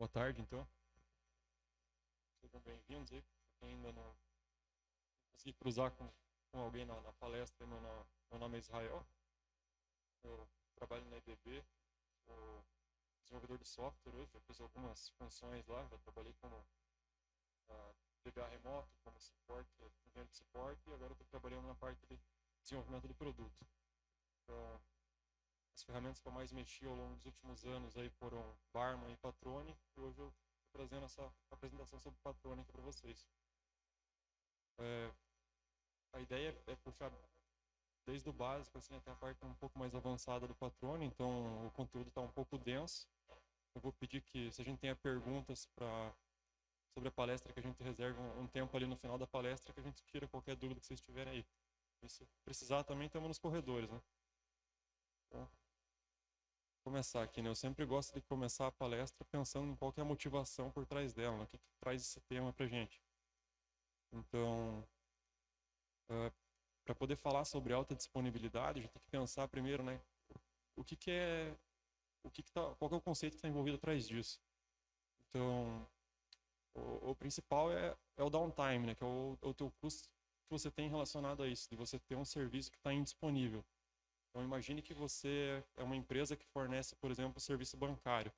Boa tarde, então. Sejam bem-vindos aí. Pra quem ainda não consegui cruzar com alguém na palestra, meu nome é Israel. Eu trabalho na IBB, sou desenvolvedor de software hoje. Já fiz algumas funções lá, já trabalhei como DBA remoto, como suporte, engenheiro de suporte, e agora estou trabalhando na parte de desenvolvimento de produto. Então, as ferramentas que eu mais mexi ao longo dos últimos anos aí foram Barman e Patrone, e hoje eu estou trazendo essa apresentação sobre Patrone aqui para vocês. A ideia é puxar desde o básico assim, até a parte um pouco mais avançada do Patrone, então o conteúdo está um pouco denso. Eu vou pedir que, se a gente tenha perguntas sobre a palestra, que a gente reserve um tempo ali no final da palestra, que a gente tira qualquer dúvida que vocês tiverem aí. E se precisar também, estamos nos corredores, né? Então, começar aqui, né? Eu sempre gosto de começar a palestra pensando em qual que é a motivação por trás dela, né? O que traz esse tema para gente. Então, para poder falar sobre alta disponibilidade, a gente tem que pensar primeiro, né? O que é, qual que é o conceito que está envolvido atrás disso. Então, o principal é o downtime, né? Que é o teu custo que você tem relacionado a isso, de você ter um serviço que está indisponível. Então, imagine que você é uma empresa que fornece, por exemplo, serviço bancário.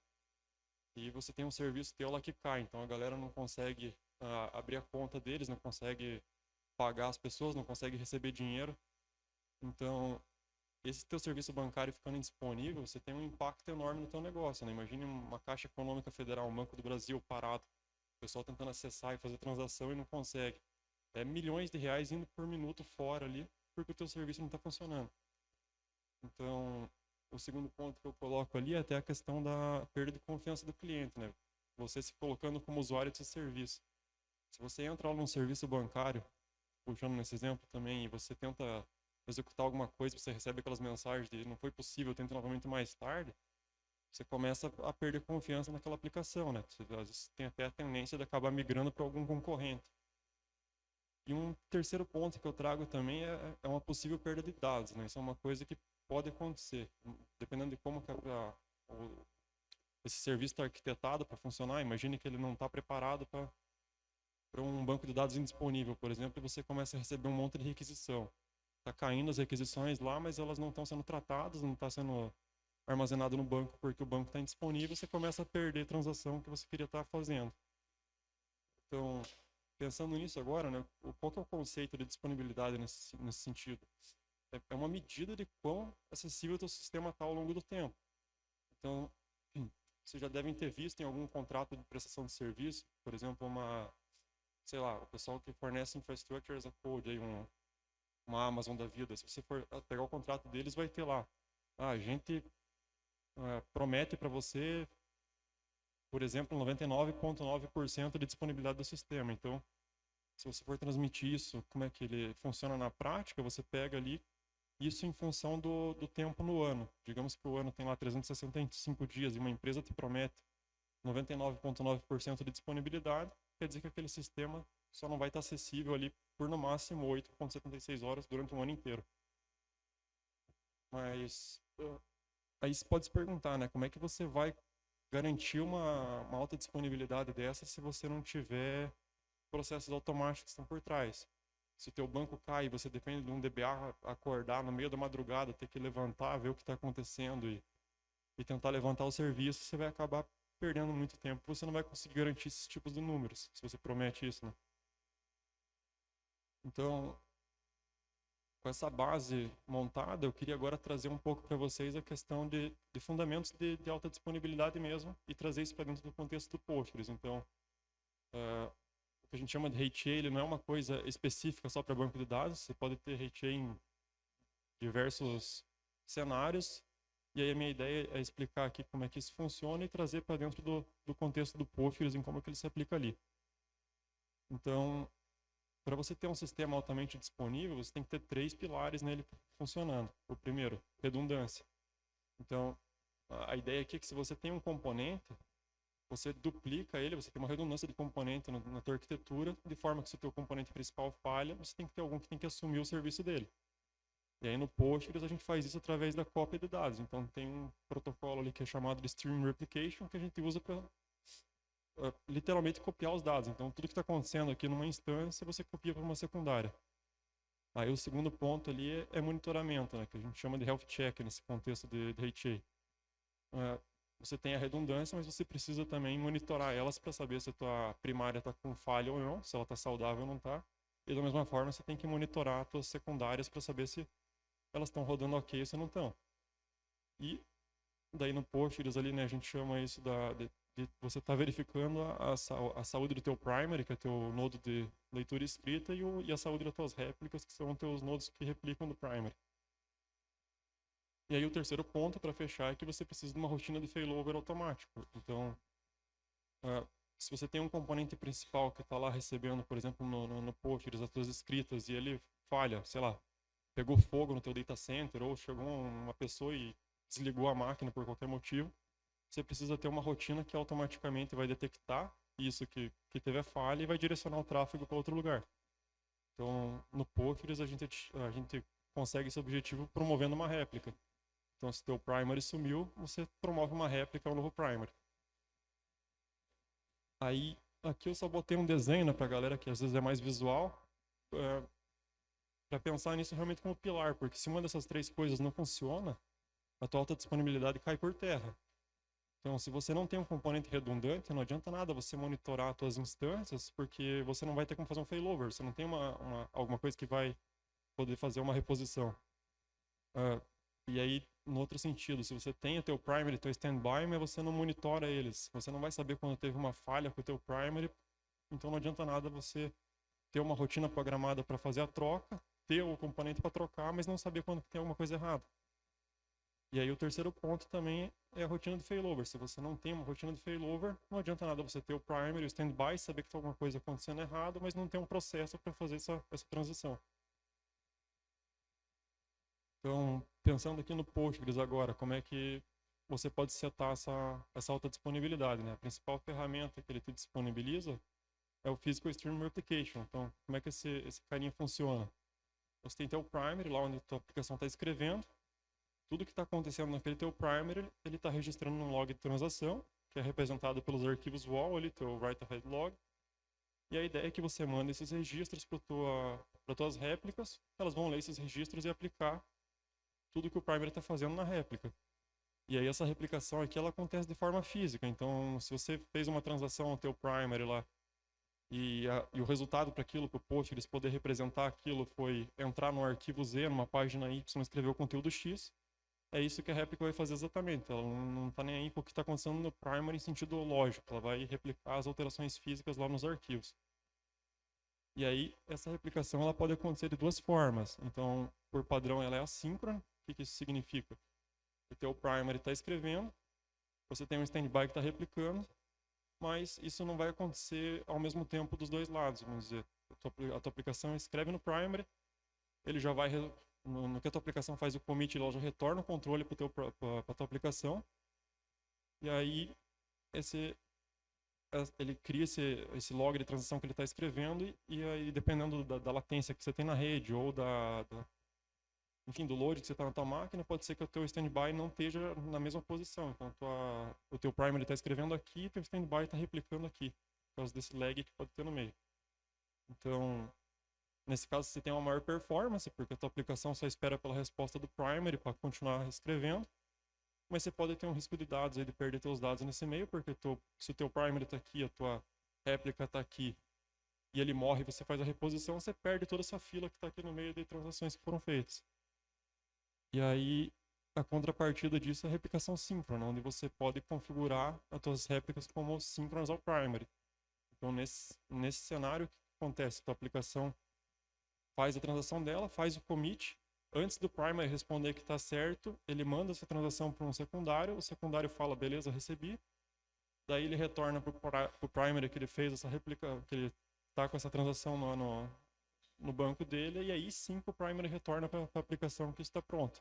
E você tem um serviço teu lá que cai. Então, a galera não consegue abrir a conta deles, não consegue pagar as pessoas, não consegue receber dinheiro. Então, esse teu serviço bancário ficando indisponível, você tem um impacto enorme no teu negócio, né? Imagine uma Caixa Econômica Federal, um Banco do Brasil parado, o pessoal tentando acessar e fazer transação e não consegue. É milhões de reais indo por minuto fora ali, porque o teu serviço não está funcionando. Então, o segundo ponto que eu coloco ali é até a questão da perda de confiança do cliente, né? Você se colocando como usuário desse serviço. Se você entra lá num serviço bancário, puxando nesse exemplo também, e você tenta executar alguma coisa, você recebe aquelas mensagens de não foi possível, tenta novamente mais tarde, você começa a perder confiança naquela aplicação, né? Você, às vezes tem até a tendência de acabar migrando para algum concorrente. E um terceiro ponto que eu trago também é uma possível perda de dados, né? Isso é uma coisa que pode acontecer, dependendo de como que esse serviço está arquitetado para funcionar. Imagine que ele não está preparado para um banco de dados indisponível, por exemplo, e você começa a receber um monte de requisição. Está caindo as requisições lá, mas elas não estão sendo tratadas, não está sendo armazenado no banco porque o banco está indisponível, você começa a perder a transação que você queria estar fazendo. Então, pensando nisso agora, né, qual que é o conceito de disponibilidade nesse sentido? É uma medida de quão acessível o teu sistema está ao longo do tempo. Então, vocês já devem ter visto em algum contrato de prestação de serviço, por exemplo, sei lá, o pessoal que fornece infrastructure as a code, aí uma Amazon da vida, se você for pegar o contrato deles, vai ter lá. A gente promete para você, por exemplo, 99,9% de disponibilidade do sistema. Então, se você for transmitir isso, como é que ele funciona na prática, você pega ali isso em função do tempo no ano. Digamos que o ano tem lá 365 dias e uma empresa te promete 99,9% de disponibilidade, quer dizer que aquele sistema só não vai estar acessível ali por no máximo 8,76 horas durante um ano inteiro. Mas aí você pode se perguntar, né? Como é que você vai garantir uma alta disponibilidade dessa se você não tiver processos automáticos que estão por trás? Se o teu banco cai e você depende de um DBA acordar no meio da madrugada, ter que levantar, ver o que está acontecendo e tentar levantar o serviço, você vai acabar perdendo muito tempo. Você não vai conseguir garantir esses tipos de números, se você promete isso, né? Então, com essa base montada, eu queria agora trazer um pouco para vocês a questão de fundamentos de alta disponibilidade mesmo e trazer isso para dentro do contexto do Postgres. Então, o que a gente chama de HA, ele não é uma coisa específica só para banco de dados, você pode ter HA em diversos cenários, e aí a minha ideia é explicar aqui como é que isso funciona e trazer para dentro do contexto do Postgres em como é que ele se aplica ali. Então, para você ter um sistema altamente disponível, você tem que ter três pilares nele funcionando. O primeiro, redundância. Então, a ideia aqui é que se você tem um componente, você duplica ele, você tem uma redundância de componente na tua arquitetura, de forma que se o teu componente principal falha, você tem que ter algum que tem que assumir o serviço dele. E aí no Postgres a gente faz isso através da cópia de dados. Então tem um protocolo ali que é chamado de Stream Replication, que a gente usa literalmente copiar os dados. Então, tudo que está acontecendo aqui numa instância, você copia para uma secundária. Aí o segundo ponto ali é monitoramento, né, que a gente chama de health check nesse contexto de HA. Você tem a redundância, mas você precisa também monitorar elas para saber se a tua primária está com falha ou não, se ela está saudável ou não está. E da mesma forma, você tem que monitorar as tuas secundárias para saber se elas estão rodando ok ou se não estão. E daí no Postgres ali, né, a gente chama isso de você estar verificando a saúde do teu primary, que é teu nodo de leitura e escrita, e a saúde das tuas réplicas, que são teus nodos que replicam do primary. E aí o terceiro ponto para fechar é que você precisa de uma rotina de failover automático. Então, se você tem um componente principal que está lá recebendo, por exemplo, no Postgres, as suas escritas, e ele falha, sei lá, pegou fogo no teu data center, ou chegou uma pessoa e desligou a máquina por qualquer motivo, você precisa ter uma rotina que automaticamente vai detectar isso que teve a falha e vai direcionar o tráfego para outro lugar. Então, no Postgres, a gente consegue esse objetivo promovendo uma réplica. Então, se teu primary sumiu, você promove uma réplica ao novo primary. Aí, aqui eu só botei um desenho, né, pra galera que às vezes é mais visual, para pensar nisso realmente como pilar, porque se uma dessas três coisas não funciona, a tua alta disponibilidade cai por terra. Então, se você não tem um componente redundante, não adianta nada você monitorar as tuas instâncias, porque você não vai ter como fazer um failover, você não tem alguma coisa que vai poder fazer uma reposição. E aí, no outro sentido, se você tem o teu primary, teu standby, mas você não monitora eles, você não vai saber quando teve uma falha com o teu primary, então não adianta nada você ter uma rotina programada para fazer a troca, ter o componente para trocar, mas não saber quando tem alguma coisa errada. E aí o terceiro ponto também é a rotina de failover. Se você não tem uma rotina de failover, não adianta nada você ter o primary, o standby, saber que tem alguma coisa acontecendo errado, mas não ter um processo para fazer essa transição. Então, pensando aqui no Postgres agora, como é que você pode setar essa alta disponibilidade, né? A principal ferramenta que ele te disponibiliza é o Physical Stream Replication. Então, como é que esse carinha funciona? Você tem teu primary, lá onde a tua aplicação está escrevendo. Tudo que está acontecendo naquele teu primary, ele está registrando num log de transação, que é representado pelos arquivos WAL, ali, teu write-ahead log. E a ideia é que você manda esses registros para tuas réplicas, elas vão ler esses registros e aplicar tudo que o primer está fazendo na réplica. E aí essa replicação aqui ela acontece de forma física. Então, se você fez uma transação no teu primary lá e o resultado para aquilo, para o Postgres poder representar aquilo foi entrar no arquivo Z, numa página Y, escrever o conteúdo X, é isso que a réplica vai fazer exatamente. Ela não está nem aí com o que está acontecendo no primary em sentido lógico. Ela vai replicar as alterações físicas lá nos arquivos. E aí, essa replicação ela pode acontecer de duas formas. Então, por padrão, ela é assíncrona. O que isso significa? O teu primary está escrevendo, você tem um standby que está replicando, mas isso não vai acontecer ao mesmo tempo dos dois lados. Vamos dizer, a tua aplicação escreve no primary, ele já vai, no que a tua aplicação faz o commit, ele já retorna o controle para a tua aplicação, e aí ele cria esse log de transação que ele está escrevendo, e aí dependendo da latência que você tem na rede, ou enfim, do load que você está na tua máquina, pode ser que o teu standby não esteja na mesma posição. Então, o teu primary está escrevendo aqui e o teu standby está replicando aqui, por causa desse lag que pode ter no meio. Então, nesse caso, você tem uma maior performance, porque a tua aplicação só espera pela resposta do primary para continuar escrevendo, mas você pode ter um risco de dados, aí, de perder teus dados nesse meio, porque se o teu primary está aqui, a tua réplica está aqui, e ele morre e você faz a reposição, você perde toda essa fila que está aqui no meio de transações que foram feitas. E aí, a contrapartida disso é a replicação síncrona, onde você pode configurar as suas réplicas como síncronas ao primary. Então, nesse cenário, o que acontece? A tua aplicação faz a transação dela, faz o commit. Antes do primary responder que está certo, ele manda essa transação para um secundário, o secundário fala, beleza, recebi. Daí ele retorna para o primary que ele fez essa réplica, que ele está com essa transação no banco dele, e aí sim o primary retorna para a aplicação que está pronta.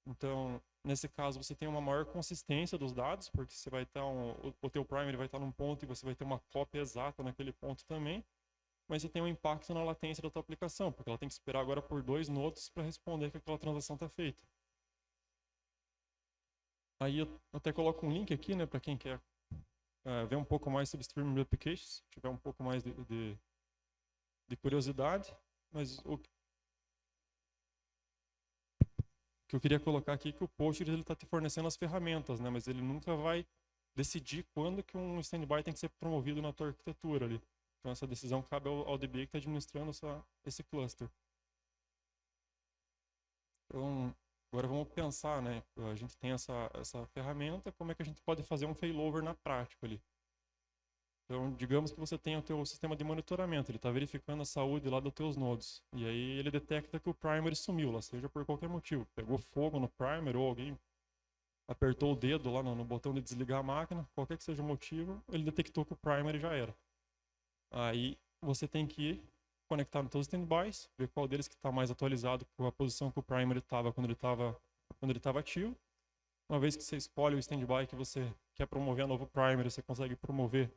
Então, nesse caso, você tem uma maior consistência dos dados, porque você vai estar o teu primary vai estar num ponto e você vai ter uma cópia exata naquele ponto também, mas você tem um impacto na latência da tua aplicação, porque ela tem que esperar agora por 2 nodos para responder que aquela transação está feita. Aí eu até coloco um link aqui, né, para quem quer ver um pouco mais sobre Stream Replication, se tiver um pouco mais de curiosidade. Mas o que eu queria colocar aqui é que o Postgres está te fornecendo as ferramentas, né? Mas ele nunca vai decidir quando que um standby tem que ser promovido na tua arquitetura ali. Então essa decisão cabe ao DBA que está administrando esse cluster. Então, agora vamos pensar, né? A gente tem essa ferramenta, como é que a gente pode fazer um failover na prática ali? Então, digamos que você tem o teu sistema de monitoramento, ele está verificando a saúde lá dos teus nodos. E aí ele detecta que o primary sumiu lá, seja por qualquer motivo. Pegou fogo no primary ou alguém apertou o dedo lá no botão de desligar a máquina, qualquer que seja o motivo, ele detectou que o primary já era. Aí você tem que conectar nos teus standbys, ver qual deles que está mais atualizado com a posição que o primary estava quando ele estava ativo. Uma vez que você escolhe o standby que você quer promover a novo primary, você consegue promover.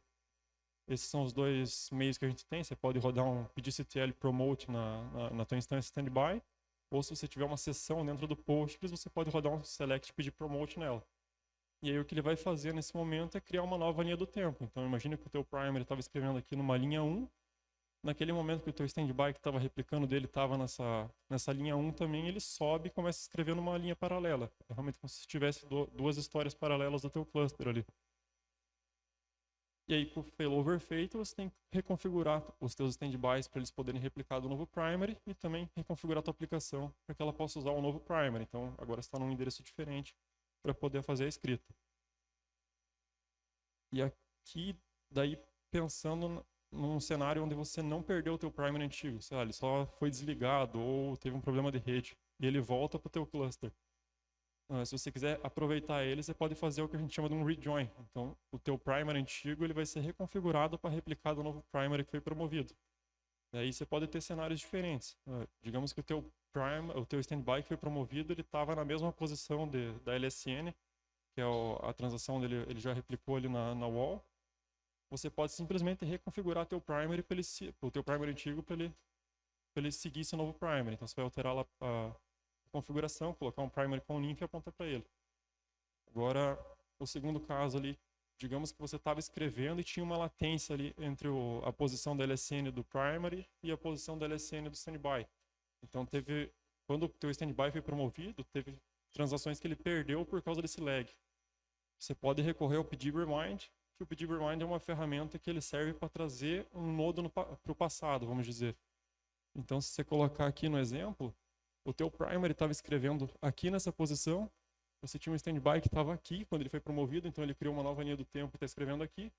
Esses são os dois meios que a gente tem. Você pode rodar um pdctl promote na tua instância standby, ou se você tiver uma sessão dentro do Postgres, você pode rodar um select pd promote nela. E aí o que ele vai fazer nesse momento é criar uma nova linha do tempo. Então imagina que o teu primary estava escrevendo aqui numa linha 1, naquele momento que o teu standby que estava replicando dele estava nessa linha 1 também, ele sobe e começa a escrever numa linha paralela. É realmente como se tivesse duas histórias paralelas do teu cluster ali. E aí, com o failover feito, você tem que reconfigurar os teus standbys para eles poderem replicar do novo primary e também reconfigurar a tua aplicação para que ela possa usar o novo primary. Então, agora está num endereço diferente para poder fazer a escrita. E aqui, daí, pensando num cenário onde você não perdeu o teu primary antigo, sei lá, ele só foi desligado ou teve um problema de rede e ele volta para o teu cluster. Se você quiser aproveitar ele, você pode fazer o que a gente chama de um rejoin. Então, o teu primer antigo ele vai ser reconfigurado para replicar do novo primer que foi promovido. E aí você pode ter cenários diferentes. Digamos que o teu standby que foi promovido, ele estava na mesma posição da LSN, que é a transação dele, ele já replicou ali na wall. Você pode simplesmente reconfigurar teu primer o teu primer antigo para ele seguir esse novo primer. Então você vai alterar lá a configuração, colocar um primer com link e apontar para ele. Agora, o segundo caso ali, digamos que você estava escrevendo e tinha uma latência ali entre a posição da LSN do primary e a posição da LSN do standby. Então, quando o teu standby foi promovido, teve transações que ele perdeu por causa desse lag. Você pode recorrer ao pd-remind, que o pd-remind é uma ferramenta que ele serve para trazer um nodo para o passado, vamos dizer. Então, se você colocar aqui no exemplo, o teu primary estava escrevendo aqui nessa posição, você tinha um standby que estava aqui quando ele foi promovido, então ele criou uma nova linha do tempo e está escrevendo aqui.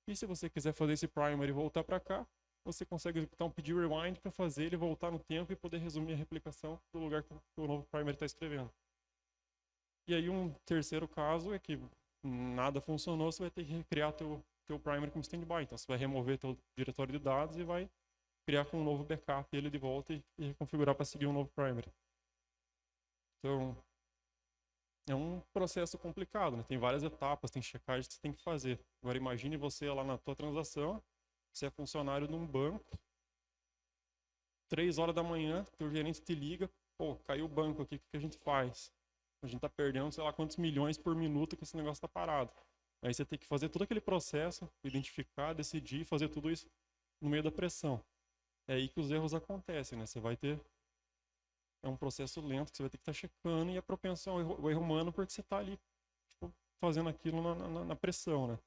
E se você quiser fazer esse primary e voltar para cá, você consegue executar um pd rewind para fazer ele voltar no tempo e poder resumir a replicação do lugar que o novo primary está escrevendo. E aí um terceiro caso é que nada funcionou, você vai ter que recriar teu primary como standby. Então você vai remover teu diretório de dados e vai criar com um novo backup ele de volta e reconfigurar para seguir um novo primary. Então, é um processo complicado, né? Tem várias etapas, tem checagens que você tem que fazer. Agora imagine você lá na tua transação, você é funcionário de um banco, 3 horas da manhã, teu gerente te liga, pô, caiu o banco aqui, o que a gente faz? A gente tá perdendo, sei lá, quantos milhões por minuto que esse negócio tá parado. Aí você tem que fazer todo aquele processo, identificar, decidir, fazer tudo isso no meio da pressão. É aí que os erros acontecem, né? Você vai ter é um processo lento que você vai ter que estar checando e a propensão ao erro humano porque você está ali tipo, fazendo aquilo na pressão, né?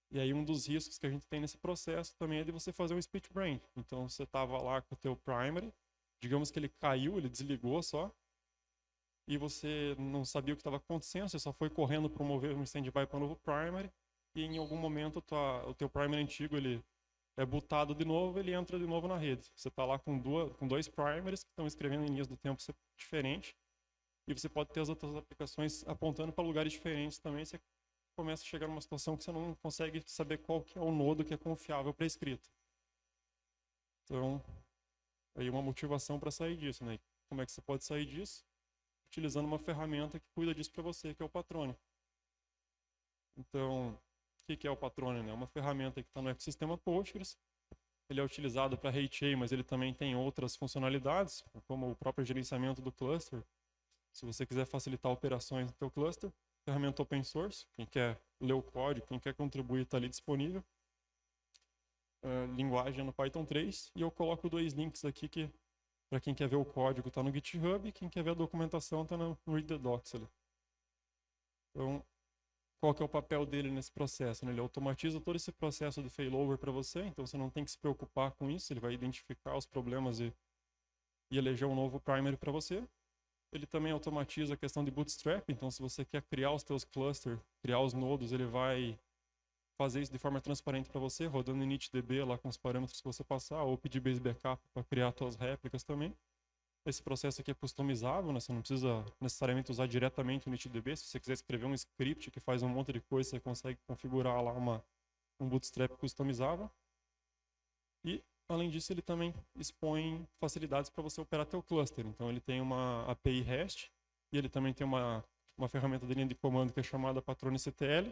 E aí um dos riscos que a gente tem nesse processo também é de você fazer um split brain. Então você estava lá com o teu primary, digamos que ele caiu, ele desligou só, e você não sabia o que estava acontecendo, você só foi correndo promover um standby para o novo primary, e em algum momento o teu primary antigo ele é bootado de novo, ele entra de novo na rede. Você está lá com dois primaries que estão escrevendo em linhas do tempo diferentes, e você pode ter as outras aplicações apontando para lugares diferentes também. Você começa a chegar numa situação que você não consegue saber qual que é o nodo que é confiável para a escrita. Então, aí uma motivação para sair disso, né? Como é que você pode sair disso? Utilizando uma ferramenta que cuida disso para você, que é o Patrone. Então, o que é o Patrone? É uma ferramenta que está no ecossistema Postgres. Ele é utilizado para HA, mas ele também tem outras funcionalidades, como o próprio gerenciamento do cluster. Se você quiser facilitar operações no teu cluster, ferramenta open source. Quem quer ler o código, quem quer contribuir, está ali disponível. Linguagem no Python 3. E eu coloco 2 links aqui que, para quem quer ver o código, está no GitHub. E quem quer ver a documentação, está no Read the Docs ali. Então, qual que é o papel dele nesse processo? Né? Ele automatiza todo esse processo de failover para você. Então, você não tem que se preocupar com isso. Ele vai identificar os problemas e eleger um novo primary para você. Ele também automatiza a questão de bootstrap, então se você quer criar os teus clusters, criar os nodos, ele vai fazer isso de forma transparente para você, rodando em initdb lá com os parâmetros que você passar, ou pedir base backup para criar suas réplicas também. Esse processo aqui é customizável, né? Você não precisa necessariamente usar diretamente o initdb. Se você quiser escrever um script que faz um monte de coisa, você consegue configurar lá um bootstrap customizável. E além disso, ele também expõe facilidades para você operar teu cluster. Então, ele tem uma API REST e ele também tem uma ferramenta de linha de comando que é chamada patrone-ctl.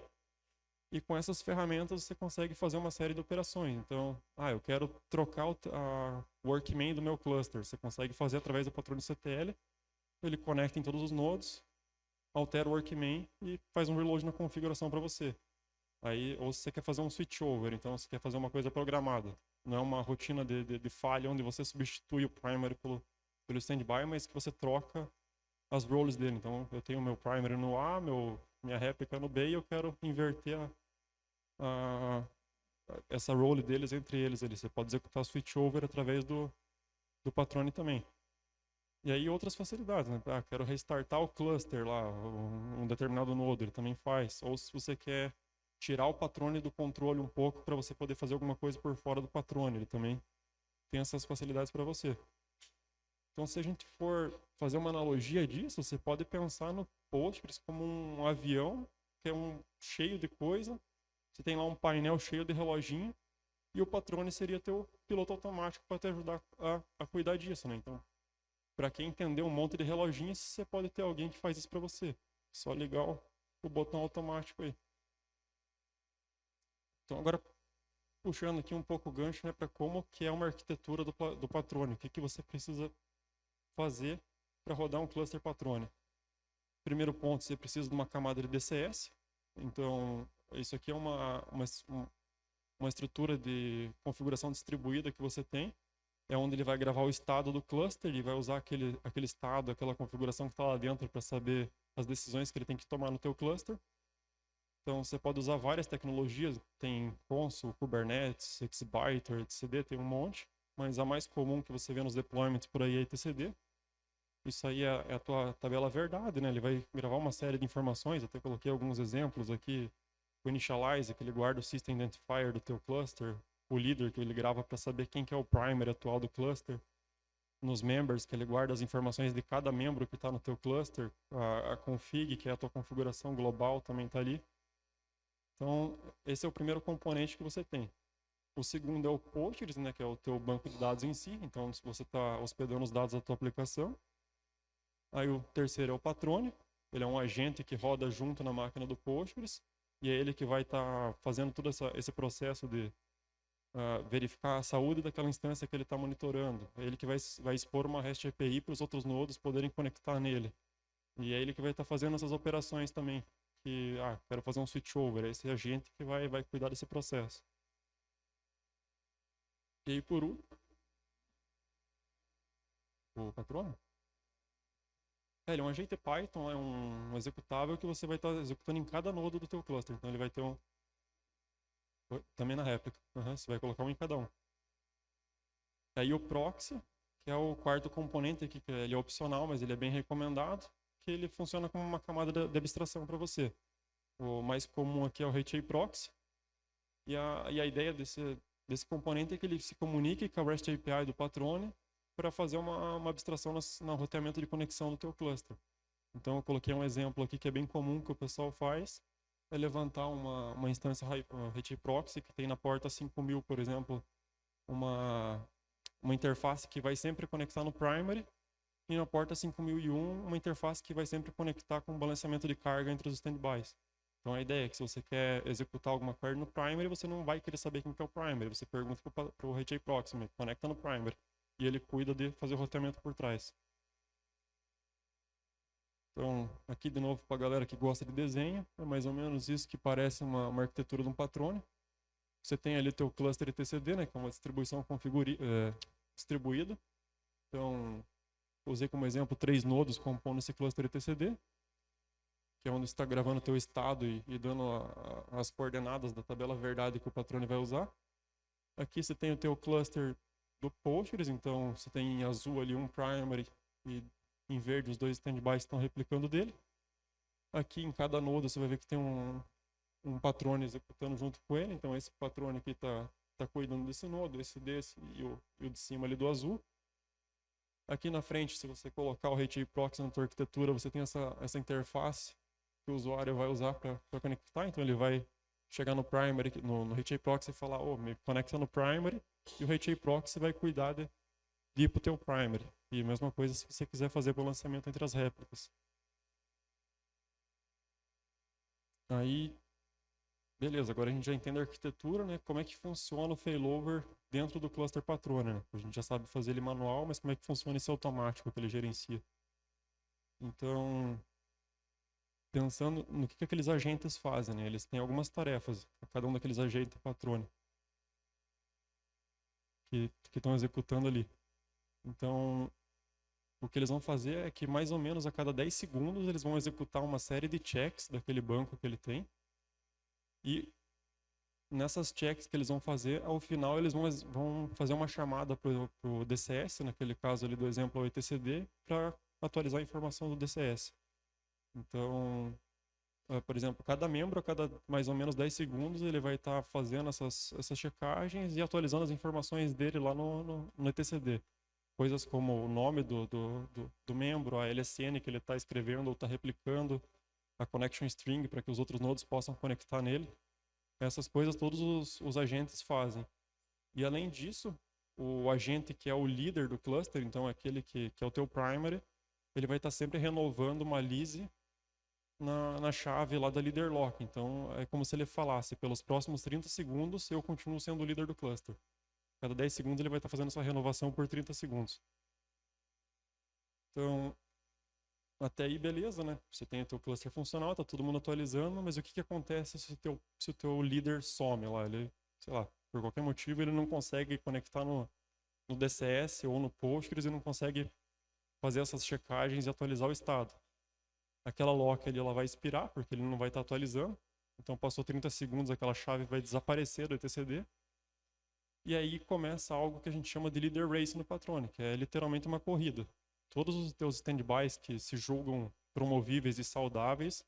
E com essas ferramentas, você consegue fazer uma série de operações. Então, eu quero trocar a workman do meu cluster. Você consegue fazer através do patrone-ctl. Ele conecta em todos os nodos, altera o workman e faz um reload na configuração para você. Aí, ou se você quer fazer um switchover, então você quer fazer uma coisa programada. Não é uma rotina de falha onde você substitui o primary pelo standby, mas que você troca as roles dele. Então, eu tenho meu primary no A, minha réplica no B, e eu quero inverter essa role deles entre eles. Você pode executar switchover através do patrone também. E aí outras facilidades, né? Quero restartar o cluster lá, um determinado nodo, ele também faz. Ou se você quer tirar o patrone do controle um pouco para você poder fazer alguma coisa por fora do patrone, ele também tem essas facilidades para você. Então, se a gente for fazer uma analogia disso, você pode pensar no Postgres como um avião que é cheio de coisa. Você tem lá um painel cheio de reloginho e o patrone seria teu piloto automático para te ajudar a cuidar disso, né? Então, para quem entender um monte de reloginhos, você pode ter alguém que faz isso para você. Só ligar o botão automático aí. Então, agora, puxando aqui um pouco o gancho, né, para como que é uma arquitetura do patrone. O que você precisa fazer para rodar um cluster patrone. Primeiro ponto, você precisa de uma camada de DCS. Então, isso aqui é uma estrutura de configuração distribuída que você tem. É onde ele vai gravar o estado do cluster e vai usar aquele estado, aquela configuração que está lá dentro para saber as decisões que ele tem que tomar no teu cluster. Então, você pode usar várias tecnologias, tem Consul, Kubernetes, Xbyter, etcd, tem um monte, mas a mais comum que você vê nos deployments por aí é etcd. Isso aí é a tua tabela verdade, né? Ele vai gravar uma série de informações, até coloquei alguns exemplos aqui. O initialize, que ele guarda o system identifier do teu cluster, o leader, que ele grava para saber quem que é o primary atual do cluster, nos members, que ele guarda as informações de cada membro que está no teu cluster, a config, que é a tua configuração global, também está ali. Então, esse é o primeiro componente que você tem. O segundo é o Postgres, né, que é o teu banco de dados em si. Então, se você está hospedando os dados da tua aplicação. Aí o terceiro é o Patrone. Ele é um agente que roda junto na máquina do Postgres. E é ele que vai estar fazendo todo esse processo de verificar a saúde daquela instância que ele está monitorando. É ele que vai expor uma REST API para os outros nodos poderem conectar nele. E é ele que vai estar fazendo essas operações também. Que, quero fazer um switchover. É esse agente que vai cuidar desse processo. E aí, por último, o patrono. Ele é um agente Python, é um executável que você vai estar executando em cada nodo do teu cluster. Então ele vai ter também na réplica. Você vai colocar um em cada um. E aí o proxy, que é o quarto componente aqui, que ele é opcional, mas ele é bem recomendado, que ele funciona como uma camada de abstração para você. O mais comum aqui é o HA Proxy. E a ideia desse componente é que ele se comunique com a REST API do Patrone para fazer uma abstração no roteamento de conexão do teu cluster. Então eu coloquei um exemplo aqui que é bem comum que o pessoal faz, é levantar uma instância HA Proxy que tem na porta 5000, por exemplo, uma interface que vai sempre conectar no primary, e na porta 5001 uma interface que vai sempre conectar com o balanceamento de carga entre os standbys. Então a ideia é que se você quer executar alguma query no primary, você não vai querer saber quem que é o primary, você pergunta para o HA Proxy, conecta no primary, e ele cuida de fazer o roteamento por trás. Então, aqui de novo para a galera que gosta de desenho, é mais ou menos isso que parece uma arquitetura de um patrone. Você tem ali teu cluster etcd, né, que é uma distribuição distribuída. Então, usei como exemplo 3 nodos compondo esse cluster etcd, que é onde você está gravando o teu estado e dando as coordenadas da tabela verdade que o patrone vai usar. Aqui você tem o teu cluster do Postgres, então você tem em azul ali um primary e em verde os dois standbys estão replicando dele. Aqui em cada nodo você vai ver que tem um patrone executando junto com ele, então esse patrone aqui está cuidando desse nodo, esse desse e o de cima ali do azul. Aqui na frente, se você colocar o HA Proxy na tua arquitetura, você tem essa interface que o usuário vai usar para conectar, então ele vai chegar no primary, no HA Proxy e falar, me conecta no primary, e o HA Proxy vai cuidar de ir para o teu primary. E a mesma coisa se você quiser fazer o balanceamento entre as réplicas. Aí, beleza, agora a gente já entende a arquitetura, né? Como é que funciona o failover dentro do cluster patrone, né? A gente já sabe fazer ele manual, mas como é que funciona esse automático que ele gerencia? Então, pensando no que aqueles agentes fazem, né? Eles têm algumas tarefas, cada um daqueles agentes patrone que estão executando ali. Então, o que eles vão fazer é que mais ou menos a cada 10 segundos eles vão executar uma série de checks daquele banco que ele tem. E nessas checks que eles vão fazer, ao final eles vão fazer uma chamada para o DCS, naquele caso ali do exemplo ao etcd, para atualizar a informação do DCS. Então, por exemplo, cada membro, a cada mais ou menos 10 segundos, ele vai estar fazendo essas checagens e atualizando as informações dele lá no etcd. Coisas como o nome do membro, a LSN que ele está escrevendo ou está replicando, a connection string para que os outros nodos possam conectar nele. Essas coisas todos os agentes fazem. E além disso, o agente que é o líder do cluster, então aquele que é o teu primary, ele vai estar sempre renovando uma lease na chave lá da leader lock. Então é como se ele falasse, pelos próximos 30 segundos eu continuo sendo o líder do cluster. Cada 10 segundos ele vai estar fazendo essa renovação por 30 segundos. Então, até aí beleza, né? Você tem o teu cluster funcional, tá todo mundo atualizando, mas o que acontece se o teu líder some lá? Ele, sei lá, por qualquer motivo ele não consegue conectar no DCS ou no Postgres e não consegue fazer essas checagens e atualizar o estado. Aquela lock ali ela vai expirar, porque ele não vai estar atualizando. Então passou 30 segundos, aquela chave vai desaparecer do etcd. E aí começa algo que a gente chama de leader race no Patrone, que é literalmente uma corrida. Todos os teus standbys que se julgam promovíveis e saudáveis,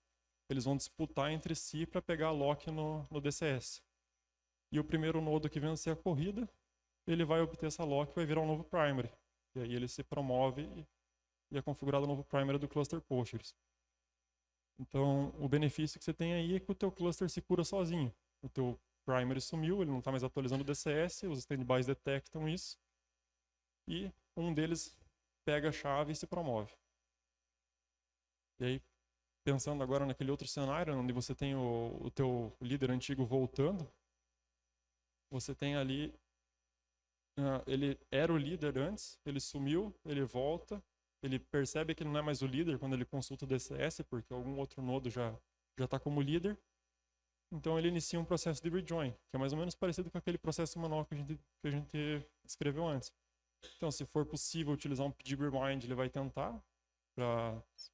eles vão disputar entre si para pegar a lock no DCS. E o primeiro nodo que vencer a corrida, ele vai obter essa lock e vai virar um novo primary. E aí ele se promove e é configurado o novo primary do cluster Postgres. Então, o benefício que você tem aí é que o teu cluster se cura sozinho. O teu primary sumiu, ele não está mais atualizando o DCS, os standbys detectam isso, e um deles pega a chave e se promove. E aí, pensando agora naquele outro cenário, onde você tem o teu líder antigo voltando, você tem ali, ele era o líder antes, ele sumiu, ele volta, ele percebe que ele não é mais o líder quando ele consulta o DCS, porque algum outro nodo já está como líder. Então ele inicia um processo de rejoin, que é mais ou menos parecido com aquele processo manual que a gente escreveu antes. Então, se for possível utilizar um pdb rewind, ele vai tentar,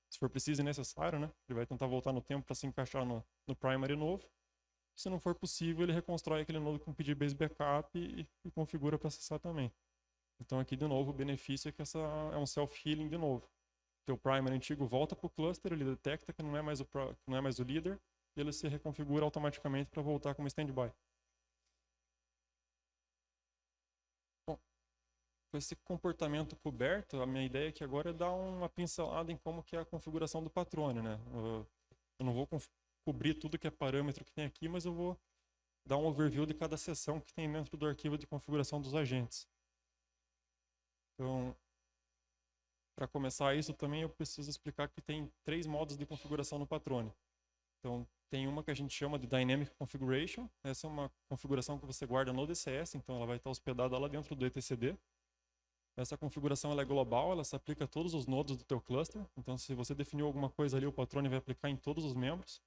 se for preciso e necessário, né? Ele vai tentar voltar no tempo para se encaixar no primary novo. Se não for possível, ele reconstrói aquele nodo com pdbase backup e configura para acessar também. Então aqui de novo o benefício é que essa é um self-healing de novo. Teu primary antigo volta para o cluster, ele detecta que não é mais o líder e ele se reconfigura automaticamente para voltar como standby. Bom, com esse comportamento coberto, a minha ideia aqui agora é dar uma pincelada em como que é a configuração do patrone, né? Eu não vou cobrir tudo que é parâmetro que tem aqui, mas eu vou dar um overview de cada seção que tem dentro do arquivo de configuração dos agentes. Então, para começar isso também eu preciso explicar que tem 3 modos de configuração no patrone. Então, tem uma que a gente chama de Dynamic Configuration. Essa é uma configuração que você guarda no DCS, então ela vai estar hospedada lá dentro do etcd. Essa configuração ela é global, ela se aplica a todos os nodos do teu cluster. Então, se você definiu alguma coisa ali, o patrone vai aplicar em todos os membros.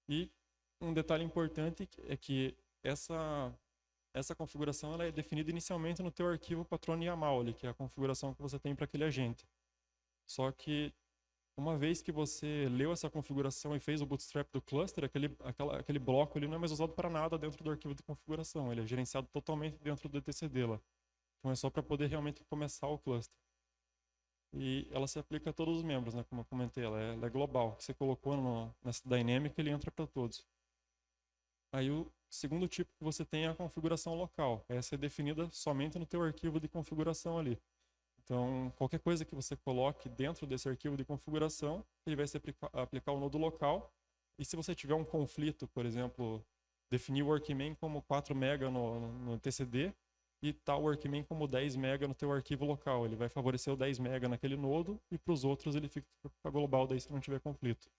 E um detalhe importante é que essa configuração ela é definida inicialmente no teu arquivo patrone YAML, ali, que é a configuração que você tem para aquele agente. Só que uma vez que você leu essa configuração e fez o bootstrap do cluster, aquele bloco ali não é mais usado para nada dentro do arquivo de configuração. Ele é gerenciado totalmente dentro do etcd lá. Então é só para poder realmente começar o cluster. E ela se aplica a todos os membros, né? Como eu comentei, ela é global. O que você colocou nessa Dynamic, ele entra para todos. Aí o segundo tipo que você tem é a configuração local. Essa é definida somente no teu arquivo de configuração ali. Então, qualquer coisa que você coloque dentro desse arquivo de configuração, ele vai se aplicar o nodo local. E se você tiver um conflito, por exemplo, definir o workman como 4 MB no TCD e tal workman como 10 MB no teu arquivo local. Ele vai favorecer o 10 MB naquele nodo e para os outros ele fica global daí se não tiver conflito.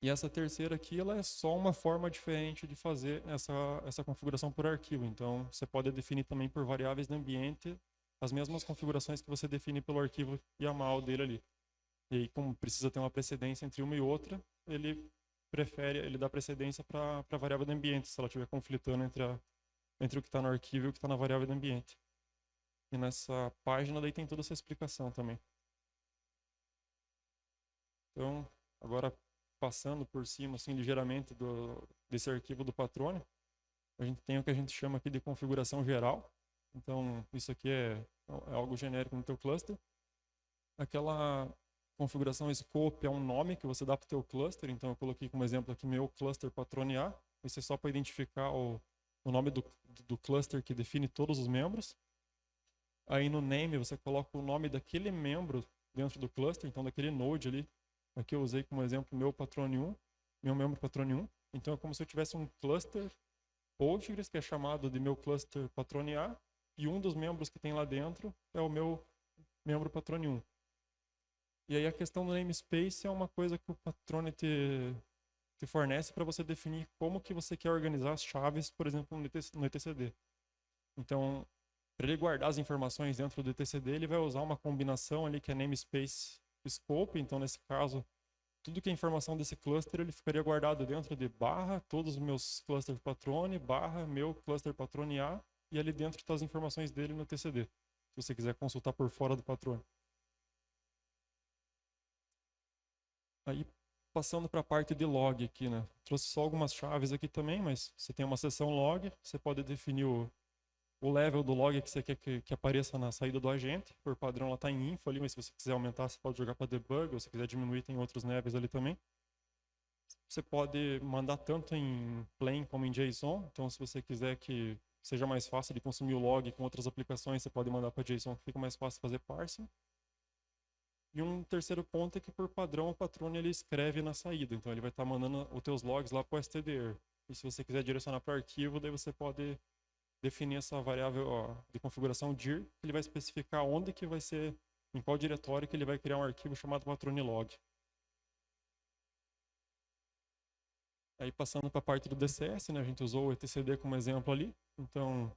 E essa terceira aqui, ela é só uma forma diferente de fazer essa configuração por arquivo. Então, você pode definir também por variáveis de ambiente as mesmas configurações que você define pelo arquivo YAML dele ali. E aí, como precisa ter uma precedência entre uma e outra, ele dá precedência para a variável de ambiente, se ela estiver conflitando entre o que está no arquivo e o que está na variável de ambiente. E nessa página daí tem toda essa explicação também. Então, agora passando por cima, assim, ligeiramente desse arquivo do patrone, a gente tem o que a gente chama aqui de configuração geral. Então, isso aqui é algo genérico no teu cluster. Aquela configuração scope é um nome que você dá para o teu cluster. Então, eu coloquei como exemplo aqui meu cluster patrone A. Isso é só para identificar o nome do cluster que define todos os membros. Aí no name você coloca o nome daquele membro dentro do cluster, então daquele node ali. Aqui eu usei como exemplo meu patrone 1, meu membro patrone 1. Então é como se eu tivesse um cluster Postgres, que é chamado de meu cluster patrone A, e um dos membros que tem lá dentro é o meu membro patrone 1. E aí a questão do namespace é uma coisa que o patrone te fornece para você definir como que você quer organizar as chaves, por exemplo, no etcd. Então, para ele guardar as informações dentro do etcd, ele vai usar uma combinação ali que é namespace scope. Então, nesse caso, tudo que é informação desse cluster, ele ficaria guardado dentro de barra, todos os meus clusters patrone, barra, meu cluster patrone A, e ali dentro estão as informações dele no etcd, se você quiser consultar por fora do patrone. Aí, passando para a parte de log aqui, né? Trouxe só algumas chaves aqui também, mas você tem uma seção log, você pode definir o level do log que você quer que apareça na saída do agente. Por padrão, ela está em info ali, mas se você quiser aumentar, você pode jogar para debug, ou se quiser diminuir, tem outros levels ali também. Você pode mandar tanto em plain como em JSON. Então, se você quiser que seja mais fácil de consumir o log com outras aplicações, você pode mandar para JSON, que fica mais fácil fazer parsing. E um terceiro ponto é que, por padrão, o patrone ele escreve na saída. Então, ele vai estar mandando os teus logs lá para o stdr. E se você quiser direcionar para o arquivo, daí você pode definir essa variável de configuração dir, que ele vai especificar onde que vai ser, em qual diretório que ele vai criar um arquivo chamado patrone log. Aí passando para a parte do DCS, né, a gente usou o etcd como exemplo ali. Então,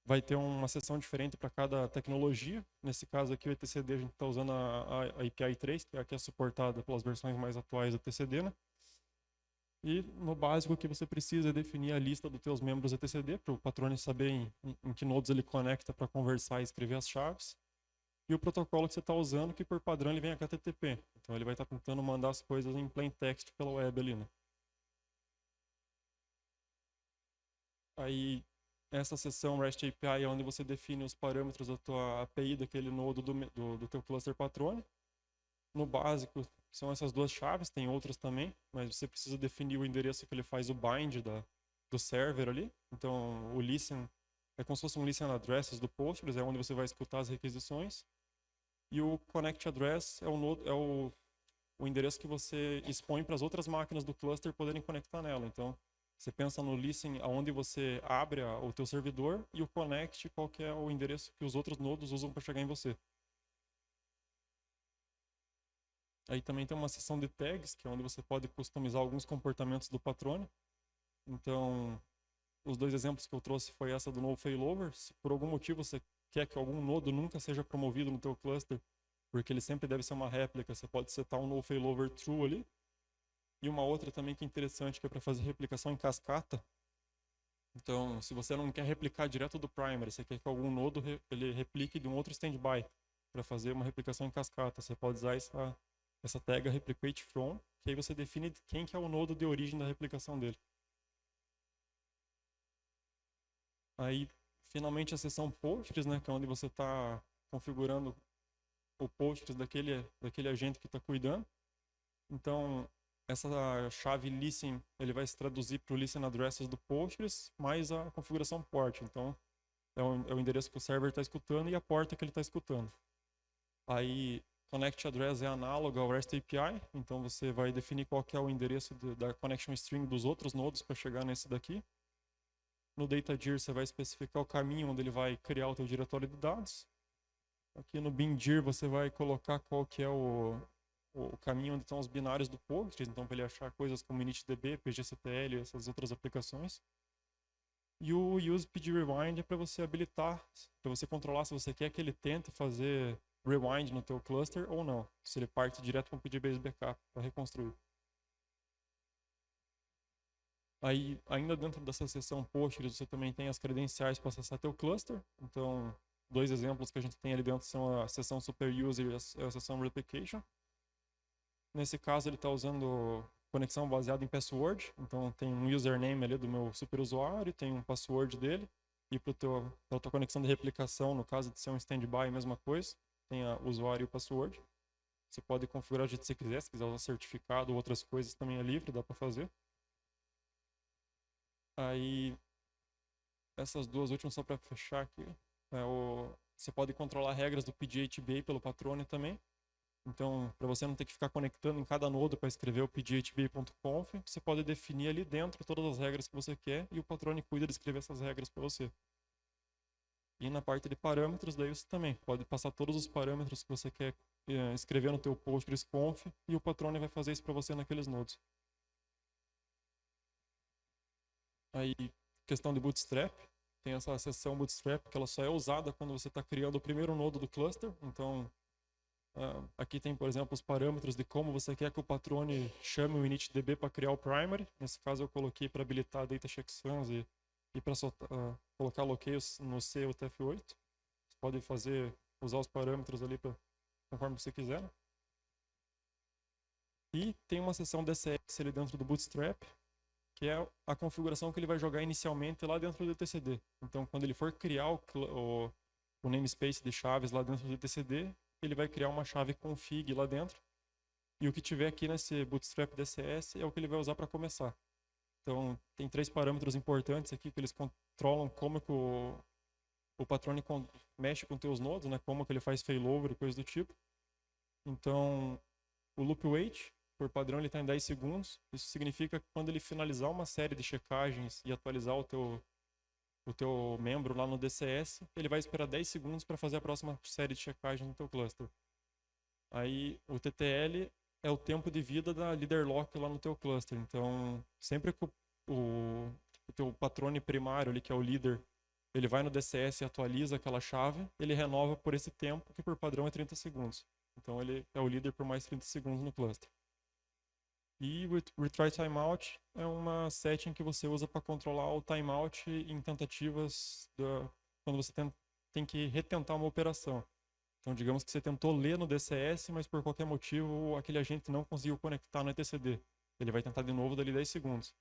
vai ter uma seção diferente para cada tecnologia. Nesse caso aqui, o etcd, a gente está usando a API 3, que é a que é suportada pelas versões mais atuais do etcd, né? E no básico, o que você precisa é definir a lista dos teus membros etcd, para o patrone saber em que nodes ele conecta para conversar e escrever as chaves. E o protocolo que você está usando, que por padrão ele vem HTTP. Então ele vai estar tentando mandar as coisas em plain text pela web ali, né? Aí essa seção REST API é onde você define os parâmetros da tua API daquele nodo do teu cluster patrone. No básico, são essas duas chaves, tem outras também, mas você precisa definir o endereço que ele faz o bind do server ali. Então, o listen é como se fosse um listen addresses do Postgres, é onde você vai escutar as requisições. E o connect address o endereço que você expõe para as outras máquinas do cluster poderem conectar nela. Então, você pensa no listen aonde você abre o teu servidor e o connect, qual que é o endereço que os outros nodos usam para chegar em você. Aí também tem uma seção de tags, que é onde você pode customizar alguns comportamentos do patrone. Então, os dois exemplos que eu trouxe foi essa do no failover. Se por algum motivo você quer que algum nodo nunca seja promovido no teu cluster, porque ele sempre deve ser uma réplica, você pode setar um no failover true ali. E uma outra também que é interessante, que é para fazer replicação em cascata. Então, se você não quer replicar direto do primary, você quer que algum nodo ele replique de um outro standby para fazer uma replicação em cascata, você pode usar essa tag replicate from, que aí você define quem que é o nodo de origem da replicação dele. Aí, finalmente, a seção Postgres, né, que é onde você está configurando o Postgres daquele agente que está cuidando. Então, essa chave listen, ele vai se traduzir para o listen addresses do Postgres, mais a configuração port. Então, é o endereço que o server está escutando e a porta que ele está escutando. Aí, connect address é análogo ao REST API, então você vai definir qual que é o endereço da connection string dos outros nodos para chegar nesse daqui. No datadir você vai especificar o caminho onde ele vai criar o teu diretório de dados. Aqui no bindir você vai colocar qual que é o caminho onde estão os binários do Postgres, então para ele achar coisas como initdb, pgctl, essas outras aplicações. E o use pgrewind é para você habilitar, para você controlar se você quer que ele tente fazer rewind no teu cluster ou não, se ele parte direto com o pgbase backup para reconstruir. Aí, ainda dentro dessa seção Postgres, você também tem as credenciais para acessar teu cluster. Então, dois exemplos que a gente tem ali dentro são a seção Super User e a seção Replication. Nesse caso, ele está usando conexão baseada em password. Então, tem um username ali do meu superusuário, tem um password dele. E para a tua conexão de replicação, no caso de ser um standby, mesma coisa. Tem o usuário e o password. Você pode configurar do jeito que você quiser. Se quiser usar certificado ou outras coisas, também é livre, dá para fazer. Aí, essas duas últimas, só para fechar aqui. Você pode controlar regras do PGHBA pelo patrone também. Então, para você não ter que ficar conectando em cada nodo para escrever o pghba.conf, você pode definir ali dentro todas as regras que você quer e o patrone cuida de escrever essas regras para você. E na parte de parâmetros, daí você também pode passar todos os parâmetros que você quer escrever no teu PostgresConf e o patrone vai fazer isso para você naqueles nodos. Aí, questão de Bootstrap, tem essa seção Bootstrap que ela só é usada quando você está criando o primeiro nodo do cluster. Então, aqui tem, por exemplo, os parâmetros de como você quer que o patrone chame o initdb para criar o primary. Nesse caso, eu coloquei para habilitar data checksums e para colocar bloqueios no C ou TF8. Você pode usar os parâmetros ali conforme você quiser. E tem uma seção DCS ali dentro do Bootstrap, que é a configuração que ele vai jogar inicialmente lá dentro do etcd. Então, quando ele for criar o namespace de chaves lá dentro do etcd, ele vai criar uma chave config lá dentro. E o que tiver aqui nesse Bootstrap DCS é o que ele vai usar para começar. Então, tem 3 parâmetros importantes aqui que eles controlam como que o patrone mexe com teus nodos, né? Como que ele faz failover e coisa do tipo. Então, o loop wait, por padrão, ele está em 10 segundos. Isso significa que quando ele finalizar uma série de checagens e atualizar o teu membro lá no DCS, ele vai esperar 10 segundos para fazer a próxima série de checagens no teu cluster. Aí o TTL é o tempo de vida da leader lock lá no teu cluster. Então, sempre que o teu patrone primário ali, que é o líder, ele vai no DCS e atualiza aquela chave, ele renova por esse tempo, que por padrão é 30 segundos. Então, ele é o líder por mais 30 segundos no cluster. E o Retry Timeout é uma setting que você usa para controlar o timeout em tentativas quando você tem que retentar uma operação. Então, digamos que você tentou ler no DCS, mas por qualquer motivo aquele agente não conseguiu conectar no etcd. Ele vai tentar de novo dali 10 segundos.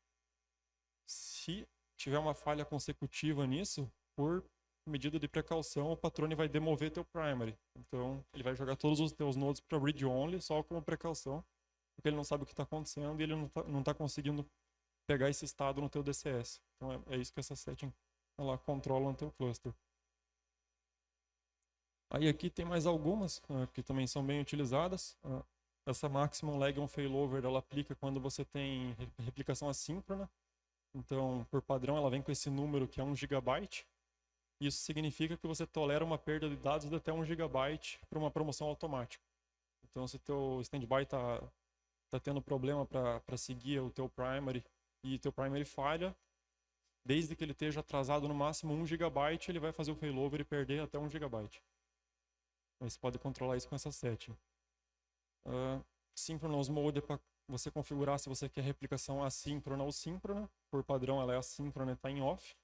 Se tiver uma falha consecutiva nisso, por medida de precaução, o patrone vai demover teu primary. Então, ele vai jogar todos os teus nodes para read-only, só como precaução, porque ele não sabe o que está acontecendo e ele não tá conseguindo pegar esse estado no teu DCS. Então, é isso que essa setting ela controla no teu cluster. Aí aqui tem mais algumas que também são bem utilizadas. Essa maximum lag on failover ela aplica quando você tem replicação assíncrona. Então, por padrão, ela vem com esse número que é 1 GB. Isso significa que você tolera uma perda de dados de até 1 GB para uma promoção automática. Então, se o teu standby está tendo problema para seguir o teu primary e teu primary falha, desde que ele esteja atrasado no máximo 1 GB, ele vai fazer o failover e perder até 1 GB. Você pode controlar isso com essa setting. Synchronous Mode é para você configurar se você quer replicação assíncrona ou síncrona. Por padrão ela é assíncrona e está em off.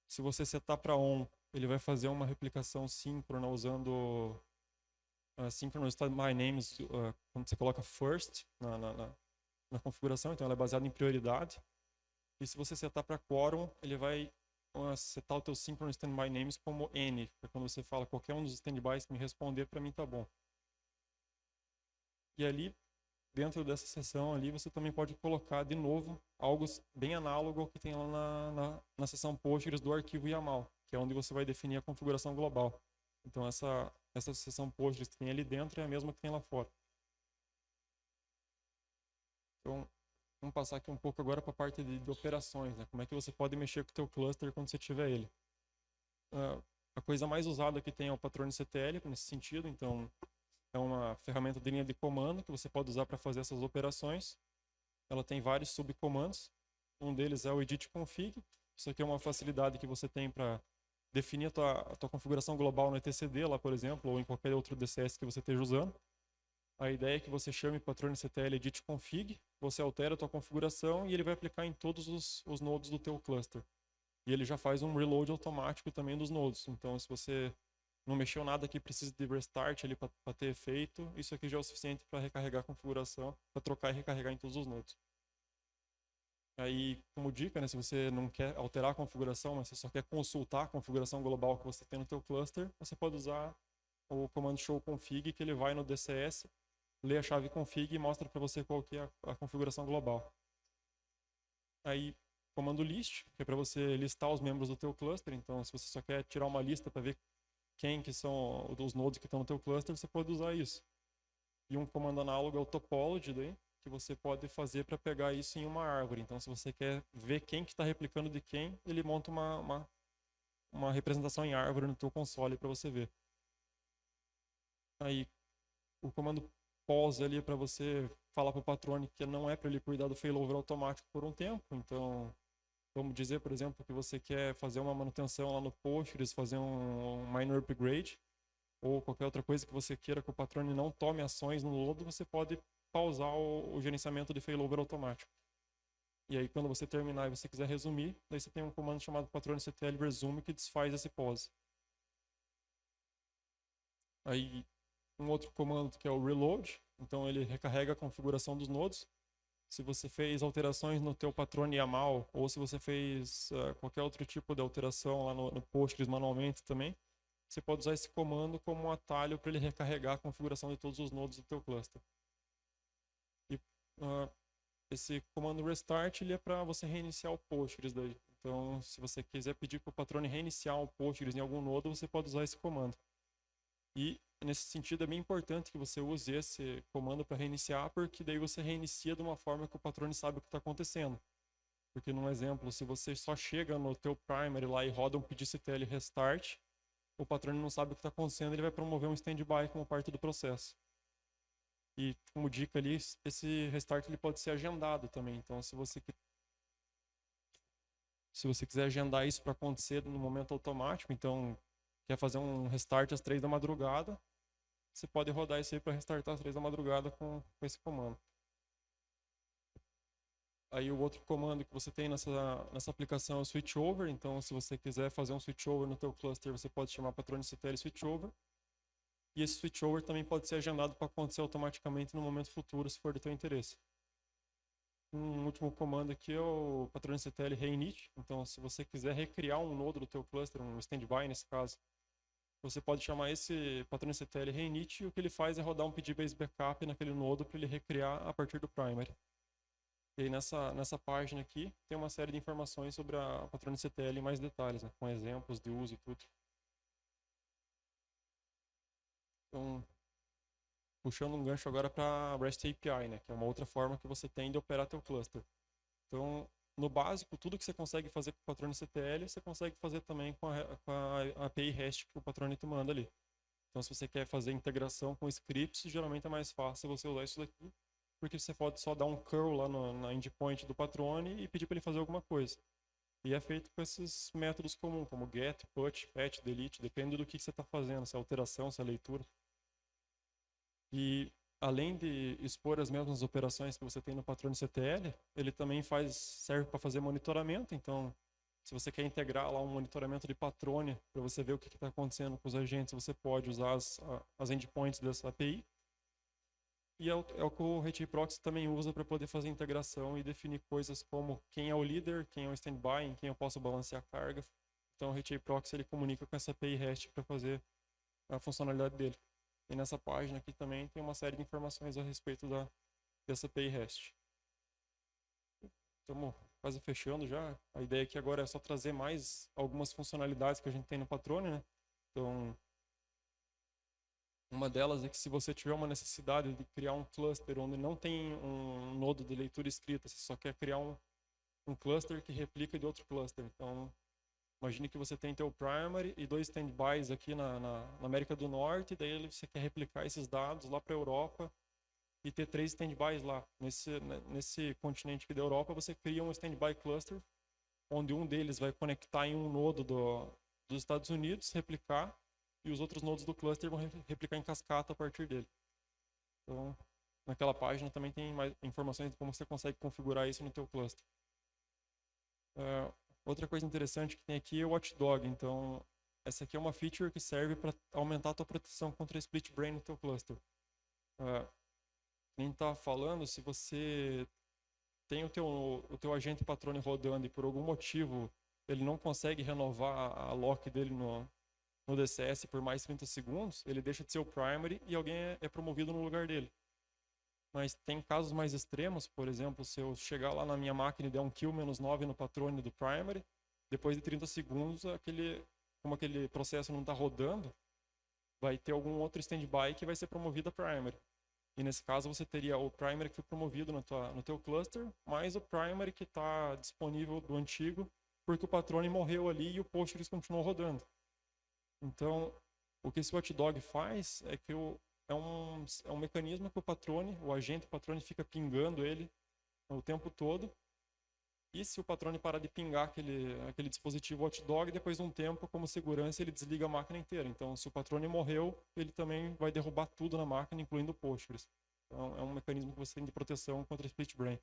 Se você setar para on, ele vai fazer uma replicação síncrona usando Synchronous Standby Names, quando você coloca first na configuração, então ela é baseada em prioridade. E se você setar para quorum, ele vai setar o teu Synchronous Standby Names como N, para quando você fala qualquer um dos standbys que me responder, para mim tá bom. E ali, dentro dessa seção ali, você também pode colocar de novo algo bem análogo ao que tem lá na seção Postgres do arquivo YAML, que é onde você vai definir a configuração global. Então essa seção Postgres que tem ali dentro é a mesma que tem lá fora. Então, vamos passar aqui um pouco agora para a parte de operações, né? Como é que você pode mexer com o teu cluster quando você tiver ele. A coisa mais usada que tem é o patrone.ctl nesse sentido, então é uma ferramenta de linha de comando que você pode usar para fazer essas operações. Ela tem vários subcomandos. Um deles é o edit config. Isso aqui é uma facilidade que você tem para definir a tua configuração global no etcd, lá por exemplo, ou em qualquer outro DCS que você esteja usando. A ideia é que você chame patrone.ctl edit config, você altera a tua configuração e ele vai aplicar em todos os nodos do teu cluster. E ele já faz um reload automático também dos nodos. Então, se você não mexeu nada que precisa de restart ali para ter efeito, isso aqui já é o suficiente para recarregar a configuração, para trocar e recarregar em todos os nodos. Aí, como dica, né, se você não quer alterar a configuração, mas você só quer consultar a configuração global que você tem no teu cluster, você pode usar o comando show config, que ele vai no DCS, lê a chave config e mostra para você qual que é a configuração global. Aí, comando list, que é para você listar os membros do teu cluster. Então, se você só quer tirar uma lista para ver quem que são os nodes que estão no teu cluster, você pode usar isso. E um comando análogo é o topology, daí, que você pode fazer para pegar isso em uma árvore. Então, se você quer ver quem que está replicando de quem, ele monta uma representação em árvore no teu console para você ver. Aí, o comando pause ali é para você falar para o patrone que não é para ele cuidar do failover automático por um tempo. Então, vamos dizer, por exemplo, que você quer fazer uma manutenção lá no Postgres, fazer um minor upgrade, ou qualquer outra coisa que você queira que o patrone não tome ações no lodo, você pode pausar o gerenciamento de failover automático. E aí, quando você terminar e você quiser resumir, daí você tem um comando chamado patrone.ctl resume que desfaz esse pause. Aí, um outro comando que é o reload, então ele recarrega a configuração dos nodos. Se você fez alterações no teu patrone YAML, ou se você fez qualquer outro tipo de alteração lá no Postgres manualmente também, você pode usar esse comando como um atalho para ele recarregar a configuração de todos os nodos do teu cluster. E esse comando restart ele é para você reiniciar o Postgres daí. Então, se você quiser pedir para o patrone reiniciar o Postgres em algum nodo, você pode usar esse comando. E nesse sentido é bem importante que você use esse comando para reiniciar, porque daí você reinicia de uma forma que o patrone sabe o que está acontecendo. Porque num exemplo, se você só chega no teu primary lá e roda um pdctl restart, o patrone não sabe o que está acontecendo, ele vai promover um standby como parte do processo. E como dica ali, esse restart ele pode ser agendado também. Então, se você quiser agendar isso para acontecer no momento automático, então quer fazer um restart às 3 da madrugada, você pode rodar isso aí para restartar às 3 da madrugada com esse comando. Aí o outro comando que você tem nessa aplicação é o switchover. Então, se você quiser fazer um switchover no teu cluster, você pode chamar patrone.ctl switchover. E esse switchover também pode ser agendado para acontecer automaticamente no momento futuro, se for do teu interesse. Um último comando aqui é o patrone.ctl reinit. Então, se você quiser recriar um nodo do teu cluster, um standby nesse caso, você pode chamar esse patrone.ctl reinit e o que ele faz é rodar um pdbase backup naquele nodo para ele recriar a partir do primary. E aí nessa página aqui tem uma série de informações sobre a patrone.ctl em mais detalhes, né, com exemplos de uso e tudo. Então, puxando um gancho agora para a REST API, né, que é uma outra forma que você tem de operar teu cluster. Então, no básico, tudo que você consegue fazer com o patrone.ctl, você consegue fazer também com a API REST que o patrone te manda ali. Então, se você quer fazer integração com scripts, geralmente é mais fácil você usar isso daqui, porque você pode só dar um curl lá na endpoint do patrone e pedir para ele fazer alguma coisa. E é feito com esses métodos comuns, como get, put, patch, delete, depende do que você está fazendo, se é alteração, se é leitura. E além de expor as mesmas operações que você tem no patrone CTL, ele também serve para fazer monitoramento. Então, se você quer integrar lá um monitoramento de patrone para você ver o que está acontecendo com os agentes, você pode usar as endpoints dessa API. E é o que o Retry Proxy também usa para poder fazer integração e definir coisas como quem é o líder, quem é o standby, em quem eu posso balancear a carga. Então o Retry Proxy ele comunica com essa API REST para fazer a funcionalidade dele. E nessa página aqui também tem uma série de informações a respeito dessa API REST. Estamos quase fechando já. A ideia aqui agora é só trazer mais algumas funcionalidades que a gente tem no Patrone, né? Então, uma delas é que se você tiver uma necessidade de criar um cluster onde não tem um nodo de leitura escrita, você só quer criar um cluster que replica de outro cluster. Então, imagine que você tem teu primary e 2 standbys aqui na América do Norte, e daí você quer replicar esses dados lá para a Europa e ter 3 standbys lá. Nesse continente aqui da Europa, você cria um standby cluster, onde um deles vai conectar em um nodo dos Estados Unidos, replicar, e os outros nodos do cluster vão replicar em cascata a partir dele. Então, naquela página também tem mais informações de como você consegue configurar isso no teu cluster. Outra coisa interessante que tem aqui é o Watchdog. Então, essa aqui é uma feature que serve para aumentar a tua proteção contra split brain no teu cluster. Nem está falando, se você tem o teu agente patrone rodando e por algum motivo ele não consegue renovar a lock dele no DCS por mais 30 segundos, ele deixa de ser o primary e alguém é promovido no lugar dele. Mas tem casos mais extremos, por exemplo, se eu chegar lá na minha máquina e der um kill -9 no patrone do primary, depois de 30 segundos, como aquele processo não está rodando, vai ter algum outro standby que vai ser promovido a primary. E nesse caso você teria o primary que foi promovido no teu cluster, mais o primary que está disponível do antigo, porque o patrone morreu ali e o Postgres continuou rodando. Então, o que esse watchdog faz é que é um mecanismo que o agente patrone fica pingando ele o tempo todo. E se o patrone parar de pingar aquele dispositivo watchdog, depois de um tempo, como segurança, ele desliga a máquina inteira. Então, se o patrone morreu, ele também vai derrubar tudo na máquina, incluindo o Postgres. Então, é um mecanismo que você tem de proteção contra split brain.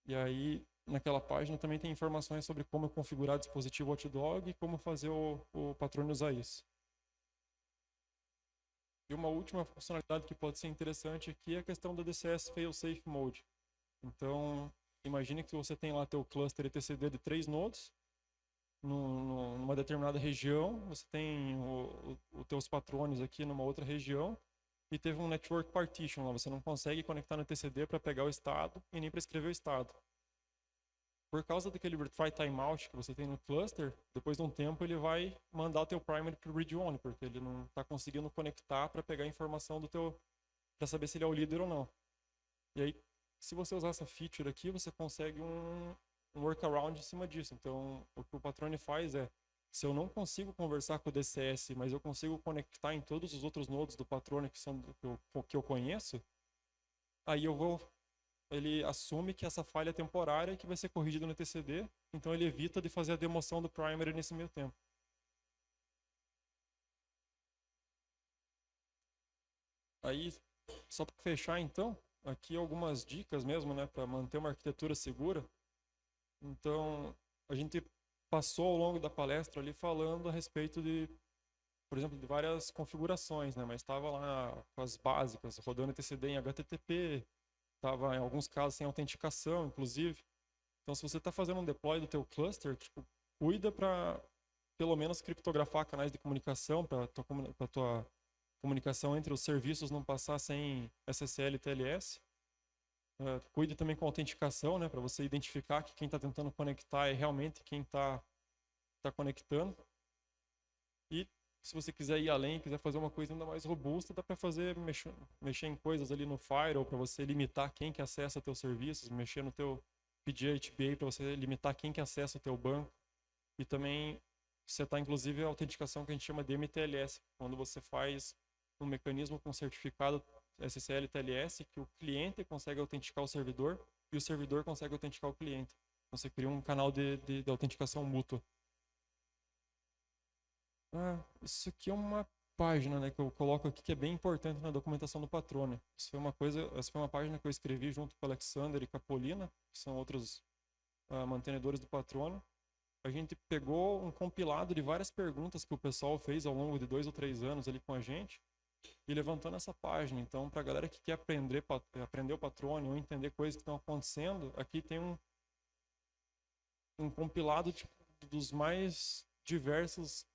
E aí, naquela página também tem informações sobre como configurar o dispositivo watchdog e como fazer o patrone usar isso. E uma última funcionalidade que pode ser interessante aqui é a questão da DCS Failsafe Mode. Então, imagine que você tem lá teu cluster etcd de 3 nodes, numa determinada região, você tem os teus patrones aqui numa outra região, e teve um network partition lá, você não consegue conectar no etcd para pegar o estado e nem para escrever o estado. Por causa daquele retry timeout que você tem no cluster, depois de um tempo ele vai mandar o teu primary para o read only, porque ele não está conseguindo conectar para pegar a informação para saber se ele é o líder ou não. E aí, se você usar essa feature aqui, você consegue um workaround em cima disso. Então, o que o Patrone faz é, se eu não consigo conversar com o DCS, mas eu consigo conectar em todos os outros nodos do Patrone que eu conheço, aí ele assume que essa falha é temporária e que vai ser corrigida no etcd, então ele evita de fazer a demoção do primary nesse meio tempo. Aí, só para fechar então, aqui algumas dicas mesmo, né, para manter uma arquitetura segura. Então, a gente passou ao longo da palestra ali falando a respeito de, por exemplo, de várias configurações, né, mas estava lá com as básicas, rodando etcd em HTTP, estava em alguns casos sem autenticação, inclusive. Então, se você está fazendo um deploy do teu cluster, tipo, cuida para pelo menos criptografar canais de comunicação, para a tua comunicação entre os serviços não passar sem SSL e TLS. Cuide também com a autenticação, né, para você identificar que quem está tentando conectar é realmente quem está conectando. E se você quiser ir além, quiser fazer uma coisa ainda mais robusta, dá para mexer em coisas ali no firewall para você limitar quem que acessa teus serviços, mexer no teu PGHBA para você limitar quem que acessa o teu banco. E também setar inclusive a autenticação que a gente chama de MTLS, quando você faz um mecanismo com certificado SSL TLS, que o cliente consegue autenticar o servidor e o servidor consegue autenticar o cliente. Você cria um canal de autenticação mútua. Isso aqui é uma página, né, que eu coloco aqui que é bem importante na documentação do Patrone. Essa foi uma página que eu escrevi junto com o Alexander e com a Polina, que são outros mantenedores do Patrone. A gente pegou um compilado de várias perguntas que o pessoal fez ao longo de 2 ou 3 anos ali com a gente e levantou nessa página. Então, para a galera que quer aprender o Patrone ou entender coisas que estão acontecendo, aqui tem um compilado tipo, dos mais diversos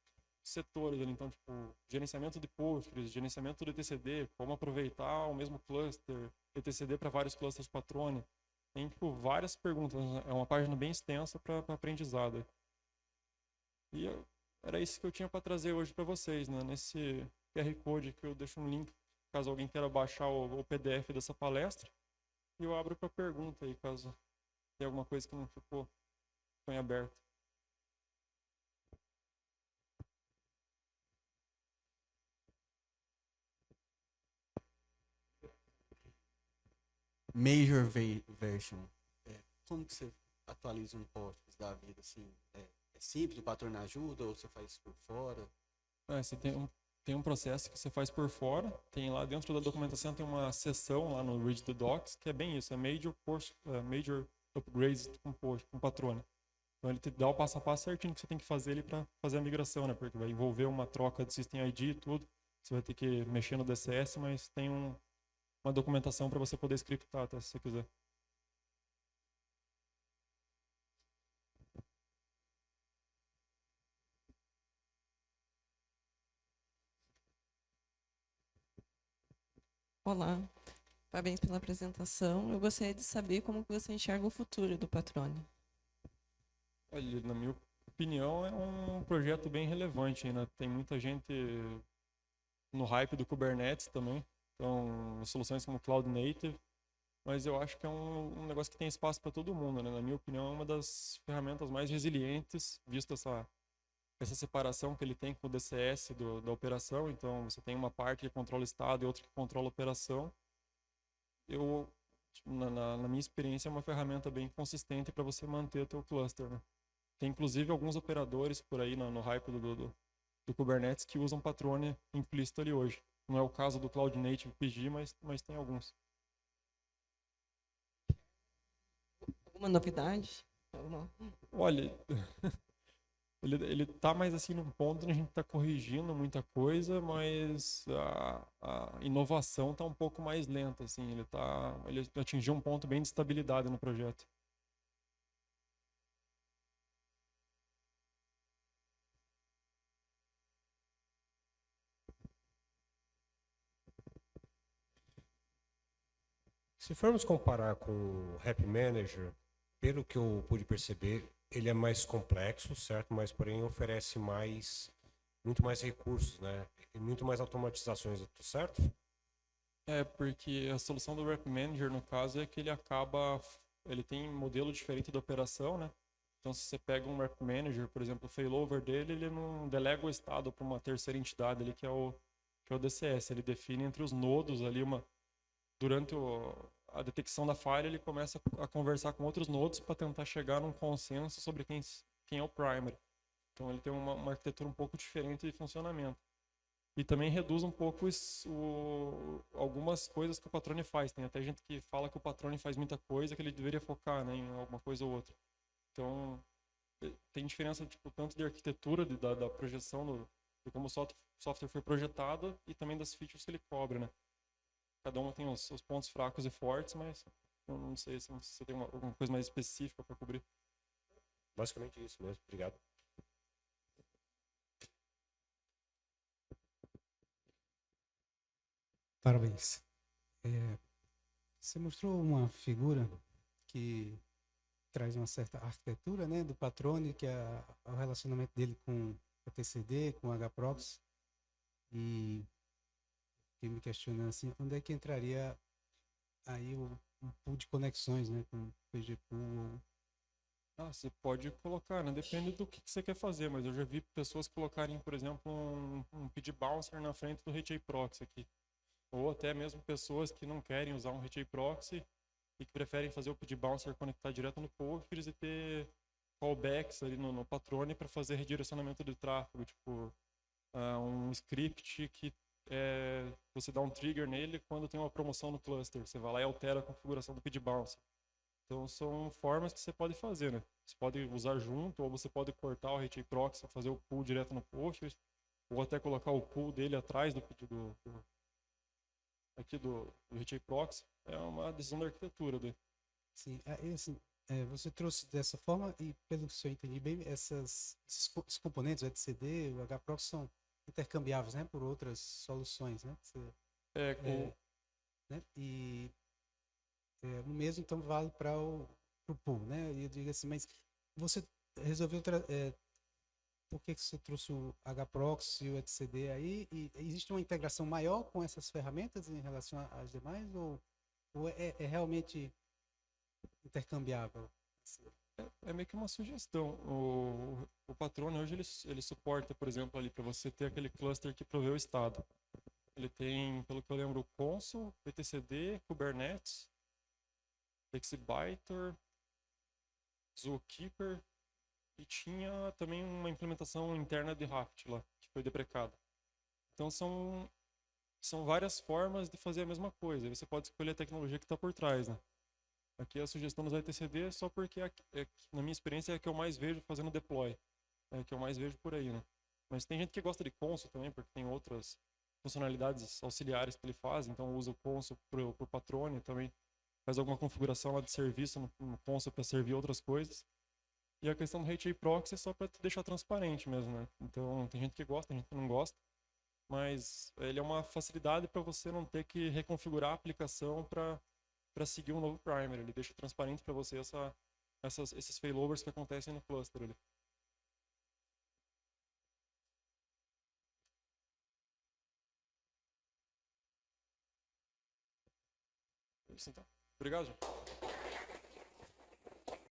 setores ali. Então, tipo, gerenciamento de Postgres, gerenciamento do etcd, como aproveitar o mesmo cluster, etcd para vários clusters Patrone. Tem, tipo, várias perguntas. É uma página bem extensa para aprendizado. E era isso que eu tinha para trazer hoje para vocês, né? Nesse QR Code que eu deixo um link, caso alguém queira baixar o PDF dessa palestra. E eu abro para pergunta aí, caso tenha alguma coisa que não ficou em aberto. Major version. Como que você atualiza um Postgres da vida, assim? É simples, o patrão ajuda ou você faz isso por fora? Você tem um processo que você faz por fora, tem lá dentro da documentação tem uma seção lá no Read to Docs, que é bem isso, é Major Upgrades com Patrone. Então ele te dá o passo a passo certinho que você tem que fazer ele para fazer a migração, né? Porque vai envolver uma troca de System ID e tudo. Você vai ter que mexer no DCS, mas tem uma documentação para você poder scriptar, tá? Se você quiser. Olá, parabéns pela apresentação. Eu gostaria de saber como que você enxerga o futuro do Patrone. Olha, na minha opinião, é um projeto bem relevante ainda. Tem muita gente no hype do Kubernetes também. Então, soluções como Cloud Native. Mas eu acho que é um negócio que tem espaço para todo mundo, né? Na minha opinião, é uma das ferramentas mais resilientes, visto essa separação que ele tem com o DCS da operação. Então, você tem uma parte que controla o estado e outra que controla a operação. Na minha experiência, é uma ferramenta bem consistente para você manter o teu cluster, né? Tem inclusive alguns operadores por aí no hype do Kubernetes que usam Patrone implícito ali hoje. Não é o caso do Cloud Native PG, mas tem alguns. Alguma novidade? Olha, ele tá mais assim num ponto onde a gente tá corrigindo muita coisa, mas a inovação tá um pouco mais lenta, assim. Ele atingiu um ponto bem de estabilidade no projeto. Se formos comparar com o Happy Manager, pelo que eu pude perceber, ele é mais complexo, certo? Mas porém oferece muito mais recursos, né? E muito mais automatizações, certo? Porque a solução do Rep Manager, no caso, é que ele tem modelo diferente de operação, né? Então, se você pega um Rep Manager, por exemplo, o failover dele, ele não delega o estado para uma terceira entidade ali, que é o DCS. Ele define entre os nodos ali durante a detecção da falha, ele começa a conversar com outros nodos para tentar chegar num consenso sobre quem é o primary. Então ele tem uma arquitetura um pouco diferente de funcionamento. E também reduz um pouco algumas coisas que o Patrone faz. Tem até gente que fala que o Patrone faz muita coisa que ele deveria focar, né, em alguma coisa ou outra. Então tem diferença tipo, tanto de arquitetura, da projeção, de como o software foi projetado e também das features que ele cobra, né? Cada um tem os seus pontos fracos e fortes, mas eu não sei se você tem alguma coisa mais específica para cobrir. Basicamente isso mesmo. Obrigado. Parabéns. Você mostrou uma figura que traz uma certa arquitetura, né, do Patrone, que é o relacionamento dele com o TCD, com o HProxy, e fiquei me questionando assim, onde é que entraria aí um pool de conexões, né, com o PGPool? Você pode colocar, né? Depende do que você quer fazer, mas eu já vi pessoas colocarem, por exemplo, um PG Bouncer na frente do HA Proxy aqui. Ou até mesmo pessoas que não querem usar um HA Proxy e que preferem fazer o PID Bouncer conectar direto no Postgres e ter callbacks ali no Patrone para fazer redirecionamento de tráfego, tipo um script que você dá um trigger nele quando tem uma promoção no cluster. Você vai lá e altera a configuração do PID Bouncer. Então são formas que você pode fazer, né? Você pode usar junto, ou você pode cortar o HA Proxy, fazer o pull direto no Postgres, ou até colocar o pull dele atrás do pedido do HA Proxy. É uma decisão da arquitetura dele. Sim, e assim, você trouxe dessa forma e, pelo que eu entendi bem, esses componentes, o etcd, o hproxy são intercambiáveis, né, por outras soluções, né? Né? E o mesmo então vale para o pool, né? E eu digo assim, mas você resolveu por que você trouxe o hproxy e o etcd aí? E existe uma integração maior com essas ferramentas em relação às demais ou é realmente intercambiável? É meio que uma sugestão. O Patrone hoje ele suporta, por exemplo, ali para você ter aquele cluster que provê o estado. Ele tem, pelo que eu lembro, o Consul, etcd, Kubernetes, Exhibitor, Zookeeper e tinha também uma implementação interna de Raft lá, que foi deprecada. Então são várias formas de fazer a mesma coisa. Você pode escolher a tecnologia que está por trás, né? Aqui a sugestão do etcd só porque, na minha experiência, é a que eu mais vejo fazendo deploy. É a que eu mais vejo por aí, né? Mas tem gente que gosta de Consul também, porque tem outras funcionalidades auxiliares que ele faz. Então usa o Consul pro Patrone também. Faz alguma configuração lá de serviço no Consul para servir outras coisas. E a questão do HA Proxy é só para deixar transparente mesmo, né? Então tem gente que gosta, tem gente que não gosta. Mas ele é uma facilidade para você não ter que reconfigurar a aplicação para seguir um novo primer. Ele deixa transparente para você esses failovers que acontecem no cluster ali. É isso então. Obrigado, João.